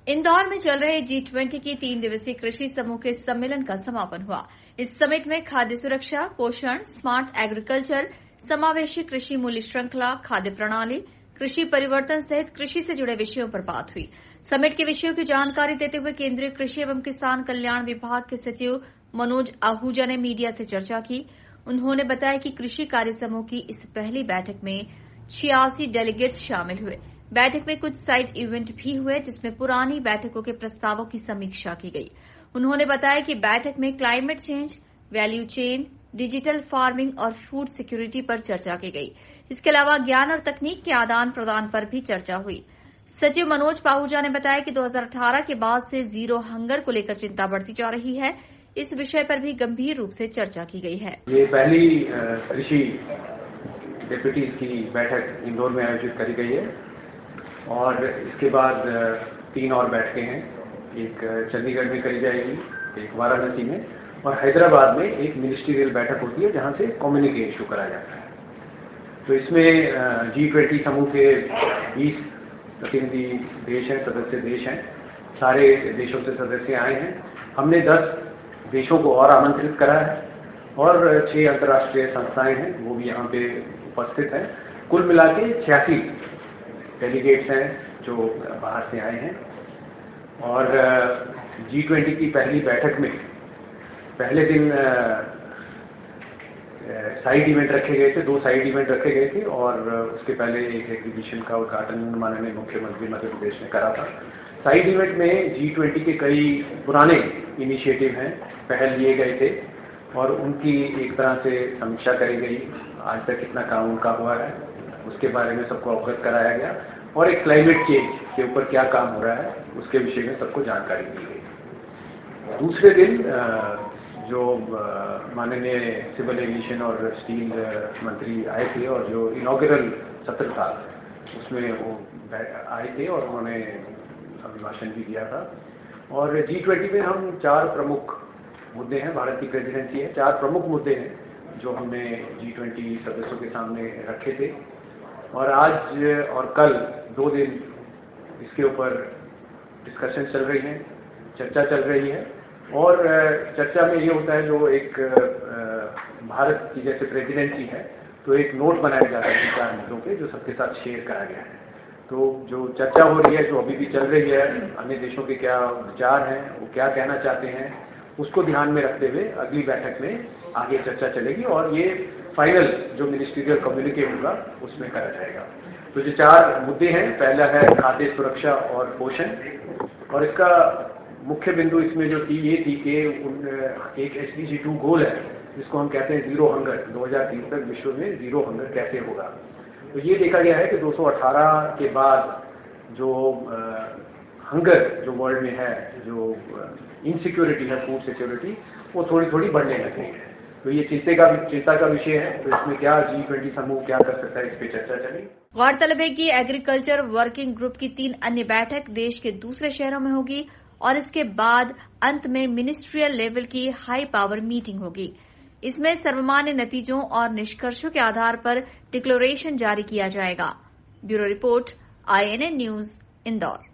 इंदौर में चल रहे G20 की 3 दिवसीय कृषि समूह के सम्मेलन का समापन हुआ। इस समिट में खाद्य सुरक्षा, पोषण, स्मार्ट एग्रीकल्चर, समावेशी कृषि मूल्य श्रृंखला, खाद्य प्रणाली, कृषि परिवर्तन सहित कृषि से जुड़े विषयों पर बात हुई। समिट के विषयों की जानकारी देते हुए केंद्रीय कृषि एवं किसान कल्याण विभाग के सचिव मनोज आहूजा ने मीडिया से चर्चा की। उन्होंने बताया कि कृषि कार्य समूह की इस पहली बैठक में 86 डेलीगेट्स शामिल हुए। बैठक में कुछ साइड इवेंट भी हुए, जिसमें पुरानी बैठकों के प्रस्तावों की समीक्षा की गई। उन्होंने बताया कि बैठक में climate change, value chain, digital farming और फूड सिक्योरिटी पर चर्चा की गई। इसके अलावा ज्ञान और तकनीक के आदान प्रदान पर भी चर्चा हुई। सचिव मनोज आहूजा ने बताया कि 2018 के बाद से जीरो हंगर को लेकर चिंता बढ़ती जा रही है। इस विषय पर भी गंभीर रूप से चर्चा की गई है। ये पहली कृषि डिप्यूटीज की बैठक इंदौर में आयोजित करी गई है और इसके बाद 3 और बैठकें हैं। एक चंडीगढ़ में करी जाएगी, एक वाराणसी में और हैदराबाद में एक मिनिस्ट्रियल बैठक होती है जहां से कम्युनिके इशू कराया जाता है। तो इसमें G20 समूह के 20 प्रतिनिधि देश हैं, सदस्य देश हैं। सारे देशों से सदस्य आए हैं। हमने 10 देशों को और आमंत्रित करा है और 6 अंतर्राष्ट्रीय संस्थाएं हैं, वो भी यहाँ पे उपस्थित हैं। कुल मिला के 86 डेलीगेट्स हैं जो बाहर से आए हैं। और G20 की पहली बैठक में पहले दिन साइड इवेंट रखे गए थे, 2 साइड इवेंट रखे गए थे और उसके पहले एक एग्जीबिशन का उद्घाटन माननीय मुख्यमंत्री मध्य प्रदेश ने करा था। साइड इवेंट में G20 के कई पुराने इनिशिएटिव हैं, पहल लिए गए थे और उनकी एक तरह से समीक्षा करी गई। आज तक कितना काम उनका हुआ है उसके बारे में सबको अवगत कराया गया और एक क्लाइमेट चेंज के ऊपर क्या काम हो रहा है उसके विषय में सबको जानकारी दी गई। दूसरे दिन जो माननीय सिविल एविएशन और स्टील मंत्री आए थे और जो इनॉग्रल सत्र था उसमें वो आए थे और उन्होंने अभिभाषण भी दिया था। और G20 में हम 4 प्रमुख मुद्दे हैं, भारत की प्रेसिडेंसी है, 4 प्रमुख मुद्दे हैं जो हमने G20 सदस्यों के सामने रखे थे और आज और कल 2 दिन इसके ऊपर डिस्कशन चल रही है, चर्चा चल रही है। और चर्चा में ये होता है जो एक भारत की जैसे प्रेसिडेंसी है तो एक नोट बनाया जाता है 4 मुद्दों पे जो सबके साथ शेयर करा गया है। तो जो चर्चा हो रही है, जो अभी भी चल रही है, अन्य देशों के क्या विचार हैं, वो क्या कहना चाहते हैं, उसको ध्यान में रखते हुए अगली बैठक में आगे चर्चा चलेगी और ये फाइनल जो मिनिस्ट्रियल कम्युनिके होगा उसमें करा जाएगा। तो जो 4 मुद्दे हैं, पहला है खाद्य सुरक्षा और पोषण और इसका मुख्य बिंदु इसमें जो थी ये थी कि एक SDG 2 गोल है जिसको हम कहते हैं जीरो हंगर। 2030 तक विश्व में जीरो हंगर कैसे होगा। तो ये देखा गया है कि 218 के बाद जो हंगर जो वर्ल्ड में है, जो इनसिक्योरिटी है, फूड सिक्योरिटी, वो थोड़ी थोड़ी बढ़ने लग गई है। तो ये चिंता का विषय है। तो इसमें क्या G20 समूह क्या कर सकता है, इस पे चर्चा चली। गौरतलब है कि एग्रीकल्चर वर्किंग ग्रुप की 3 अन्य बैठक देश के दूसरे शहरों में होगी और इसके बाद अंत में मिनिस्ट्रियल लेवल की हाई पावर मीटिंग होगी। इसमें सर्वमान्य नतीजों और निष्कर्षों के आधार पर डिक्लेरेशन जारी किया जाएगा। Bureau report, INN news, Indore.